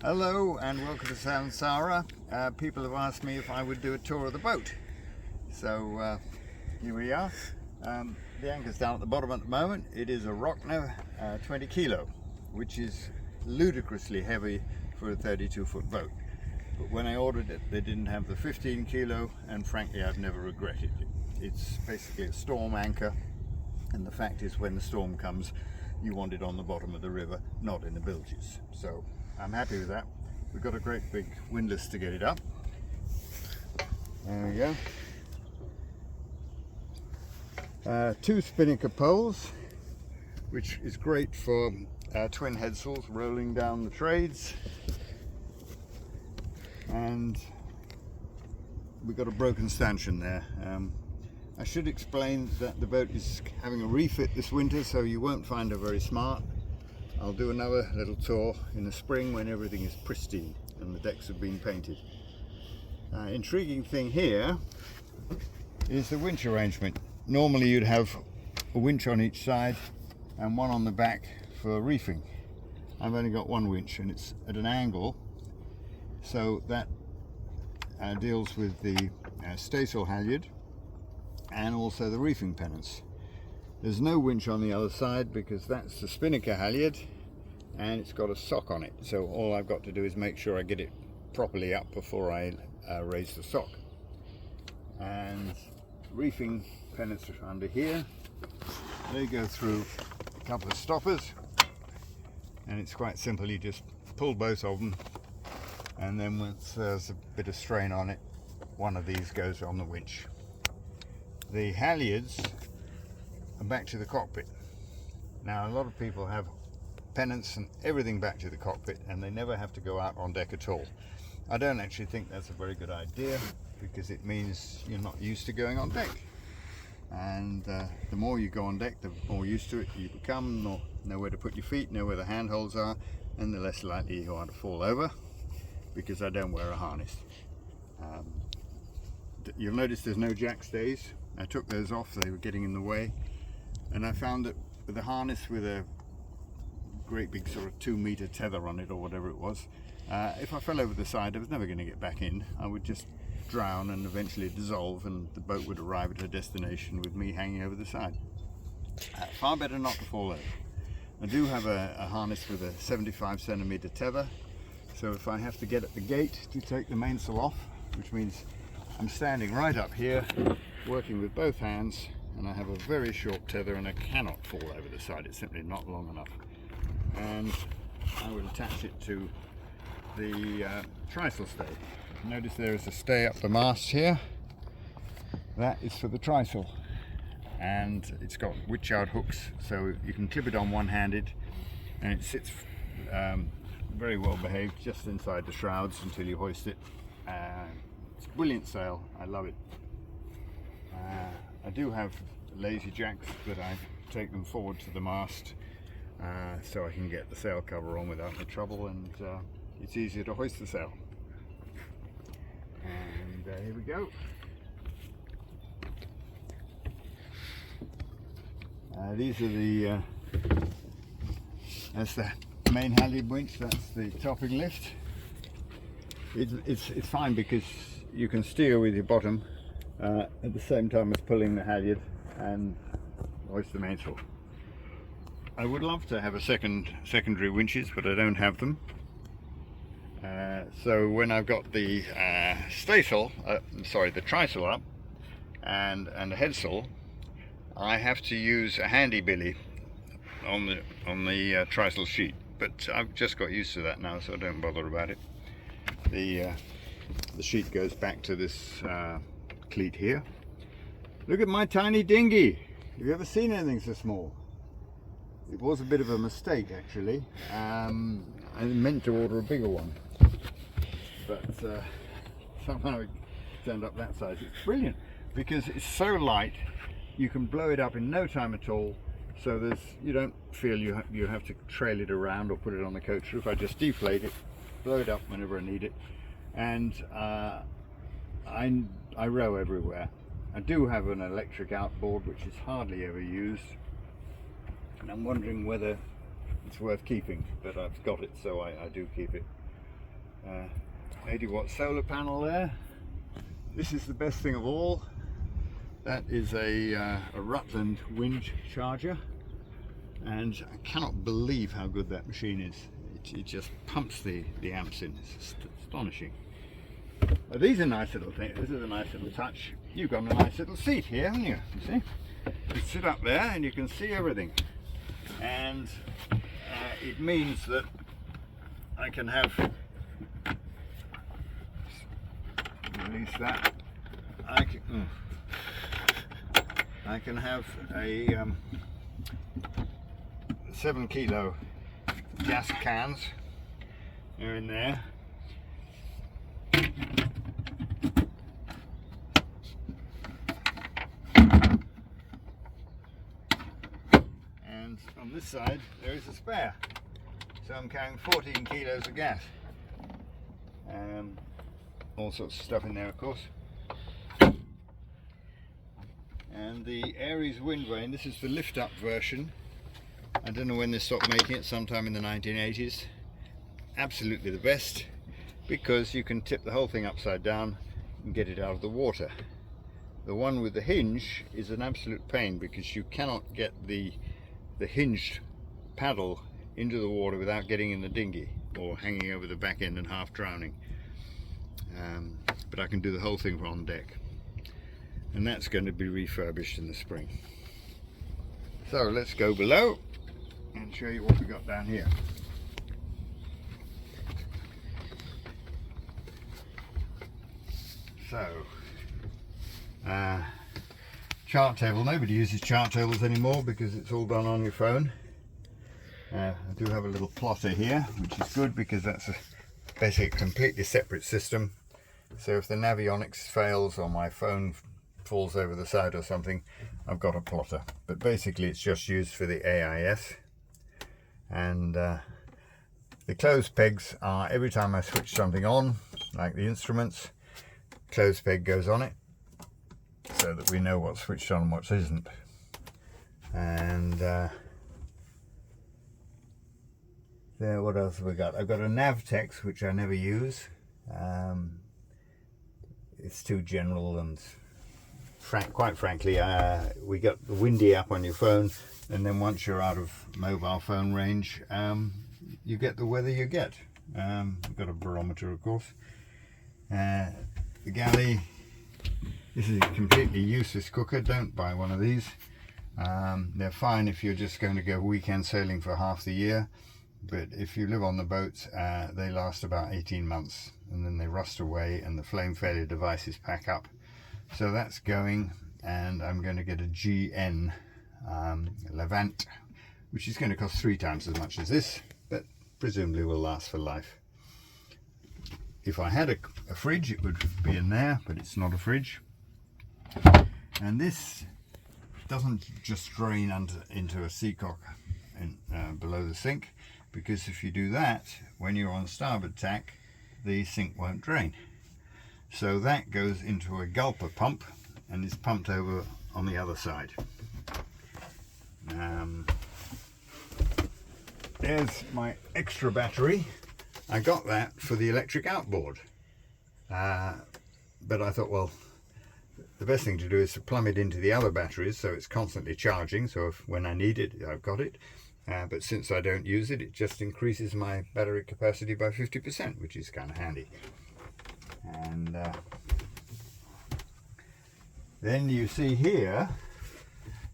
Hello and welcome to Samsara. People have asked me if I would do a tour of the boat. So here we are. The anchor's down at the bottom at the moment. It is a Rockner 20 kilo, which is ludicrously heavy for a 32-foot boat. But when I ordered it, they didn't have the 15 kilo, and frankly I've never regretted it. It's basically a storm anchor, and the fact is when the storm comes you want it on the bottom of the river, not in the bilges. So I'm happy with that. We've got a great big windlass to get it up. There we go. Two spinnaker poles, which is great for twin headsails rolling down the trades. And we've got a broken stanchion there. I should explain that the boat is having a refit this winter, so you won't find her very smart. I'll do another little tour in the spring when everything is pristine and the decks have been painted. Intriguing thing here is the winch arrangement. Normally you'd have a winch on each side and one on the back for reefing. I've only got one winch and it's at an angle, so that deals with the staysail halyard and also the reefing pennants. There's no winch on the other side because that's the spinnaker halyard and it's got a sock on it, so all I've got to do is make sure I get it properly up before I raise the sock. And reefing pennants are under here. They go through a couple of stoppers and it's quite simple. You just pull both of them, and then once there's a bit of strain on it, one of these goes on the winch. The halyards are back to the cockpit. Now a lot of people have pennants and everything back to the cockpit and they never have to go out on deck at all. I don't actually think that's a very good idea, because it means you're not used to going on deck, and the more you go on deck, the more used to it you become. Know where to put your feet, know where the handholds are, and the less likely you are to fall over, because I don't wear a harness. You'll notice there's no jack stays. I took those off, they were getting in the way, and I found that with a harness with a great big sort of 2-meter tether on it or whatever it was, if I fell over the side I was never going to get back in. I would just drown and eventually dissolve, and the boat would arrive at her destination with me hanging over the side. Far better not to fall over. I do have a harness with a 75 centimeter tether, so if I have to get at the gate to take the mainsail off, which means I'm standing right up here working with both hands, and I have a very short tether and I cannot fall over the side. It's simply not long enough. And I will attach it to the trysail stay. Notice there is a stay up the mast here. That is for the trysail, and it's got witch out hooks, so you can clip it on one-handed, and it sits very well behaved just inside the shrouds until you hoist it. It's a brilliant sail, I love it. I do have lazy jacks, but I take them forward to the mast so I can get the sail cover on without any trouble, and it's easier to hoist the sail. And here we go. These are that's the main halyard winch, that's the topping lift. It's fine because you can steer with your bottom at the same time as pulling the halyard and hoist the mainsail. I would love to have a secondary winches, but I don't have them. So when I've got the the trysail up and the headsail, I have to use a handy billy on the trysail sheet. But I've just got used to that now, so I don't bother about it. The sheet goes back to this cleat here. Look at my tiny dinghy. Have you ever seen anything so small? It was a bit of a mistake actually. I meant to order a bigger one, but somehow it turned up that size. It's brilliant because it's so light, you can blow it up in no time at all, so you don't feel you have to trail it around or put it on the coach roof. I just deflate it, blow it up whenever I need it, and I row everywhere. I do have an electric outboard which is hardly ever used, and I'm wondering whether it's worth keeping, but I've got it, so I do keep it. 80-watt solar panel there. This is the best thing of all. That is a Rutland winch charger, and I cannot believe how good that machine is. It just pumps the amps in. It's astonishing. These are nice little things. This is a nice little touch. You've got a nice little seat here, haven't you? You see? You sit up there and you can see everything. And it means that I can have, release that, I can have a 7 kilo gas cans. They're in there. And on this side there is a spare. So I'm carrying 14 kilos of gas. All sorts of stuff in there, of course. And the Aries wind vane, this is the lift up version. I don't know when they stopped making it, sometime in the 1980s. Absolutely the best, because you can tip the whole thing upside down and get it out of the water. The one with the hinge is an absolute pain, because you cannot get the hinged paddle into the water without getting in the dinghy or hanging over the back end and half drowning. But I can do the whole thing from on deck, and that's going to be refurbished in the spring. So let's go below and show you what we got down here. So chart table. Nobody uses chart tables anymore because it's all done on your phone. I do have a little plotter here, which is good because that's basically a completely separate system. So if the navionics fails or my phone falls over the side or something, I've got a plotter. But basically it's just used for the AIS. And the clothes pegs are, every time I switch something on, like the instruments, clothes peg goes on it, so that we know what's switched on and what isn't. And there, what else have we got? I've got a Navtex, which I never use. It's too general, and quite frankly, we got the Windy app on your phone, and then once you're out of mobile phone range, you get the weather you get. We've got a barometer, of course. The galley, this is a completely useless cooker. Don't buy one of these. They're fine if you're just going to go weekend sailing for half the year, but if you live on the boats, they last about 18 months and then they rust away and the flame failure devices pack up. So that's going, and I'm going to get a GN Levant, which is going to cost 3 times as much as this, but presumably will last for life. If I had a fridge, it would be in there, but it's not a fridge. And this doesn't just drain into a seacock below the sink, because if you do that, when you're on starboard tack, the sink won't drain. So that goes into a gulper pump and is pumped over on the other side. There's my extra battery. I got that for the electric outboard, but I thought, well, the best thing to do is to plumb it into the other batteries so it's constantly charging, so when I need it, I've got it. But since I don't use it, it just increases my battery capacity by 50%, which is kind of handy. And then you see here,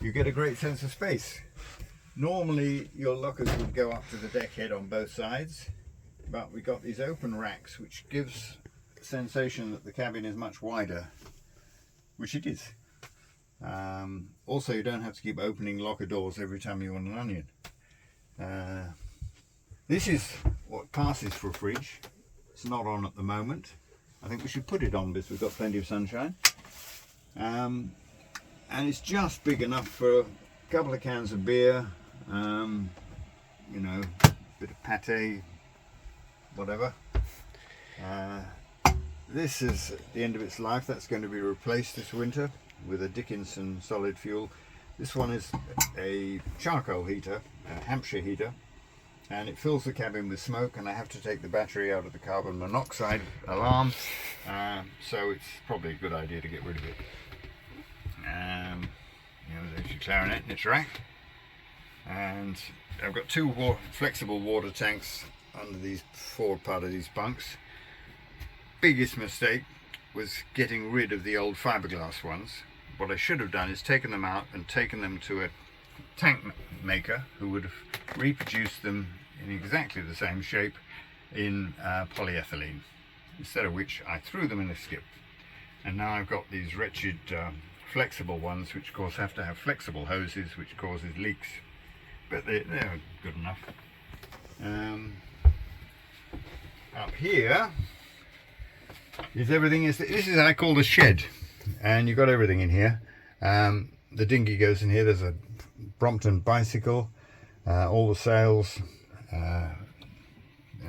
you get a great sense of space. Normally your lockers would go up to the deck head on both sides, but we got these open racks, which gives the sensation that the cabin is much wider, which it is. Also, you don't have to keep opening locker doors every time you want an onion. This is what passes for a fridge. It's not on at the moment. I think we should put it on because we've got plenty of sunshine. And it's just big enough for a couple of cans of beer, you know, a bit of pate, whatever. This is at the end of its life. That's going to be replaced this winter with a Dickinson solid fuel. This one is a charcoal heater, a Hampshire heater, and it fills the cabin with smoke, and I have to take the battery out of the carbon monoxide alarm, so it's probably a good idea to get rid of it. You know, there's your clarinet in its rack, and I've got two flexible water tanks under these forward part of these bunks. Biggest mistake was getting rid of the old fiberglass ones. What I should have done is taken them out and taken them to a tank maker who would have reproduced them in exactly the same shape in polyethylene, instead of which I threw them in a skip. And now I've got these wretched flexible ones, which of course have to have flexible hoses, which causes leaks, but they're good enough. Up here is everything. This is I call the shed, and you've got everything in here. The dinghy goes in here. There's a Brompton bicycle, all the sails,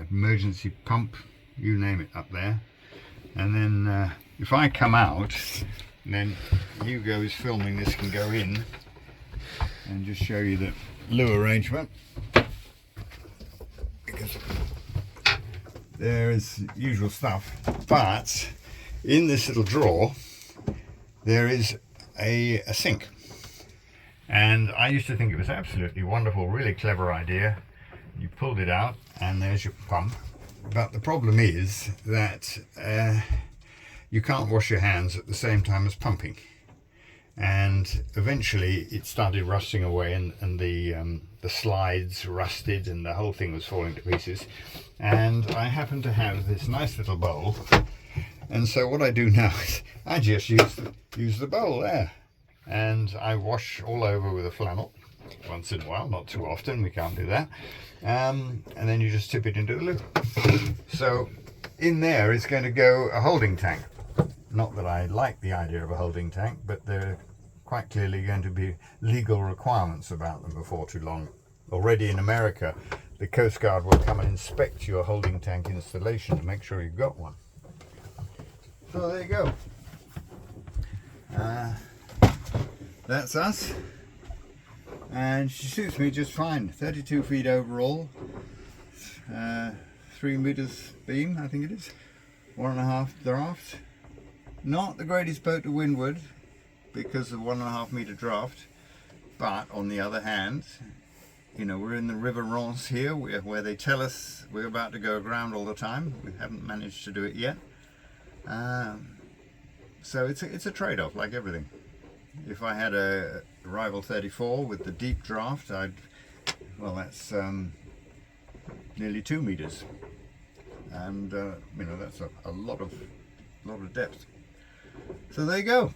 emergency pump, you name it, up there. And then if I come out, then Hugo's filming this, can go in and just show you the loo arrangement, because there is usual stuff, but in this little drawer there is a sink, and I used to think it was absolutely wonderful, really clever idea. You pulled it out and there's your pump, but the problem is that you can't wash your hands at the same time as pumping, and eventually it started rusting away, and the slides rusted and the whole thing was falling to pieces. And I happen to have this nice little bowl, and so what I do now is I just use the bowl there, and I wash all over with a flannel once in a while, not too often, we can't do that, and then you just tip it into the loo. So in there is going to go a holding tank. Not that I like the idea of a holding tank, but there are quite clearly going to be legal requirements about them before too long. Already in America, the Coast Guard will come and inspect your holding tank installation to make sure you've got one. So there you go. That's us. And she suits me just fine. 32 feet overall. 3 meters beam, I think it is. 1.5 draft. Not the greatest boat to windward because of 1.5 meter draft, but on the other hand, you know, we're in the River Rance here, where they tell us we're about to go aground all the time. We haven't managed to do it yet. So it's a trade-off, like everything. If I had a Rival 34 with the deep draft, well, that's nearly 2 meters, and you know, that's a lot of depth. So there you go.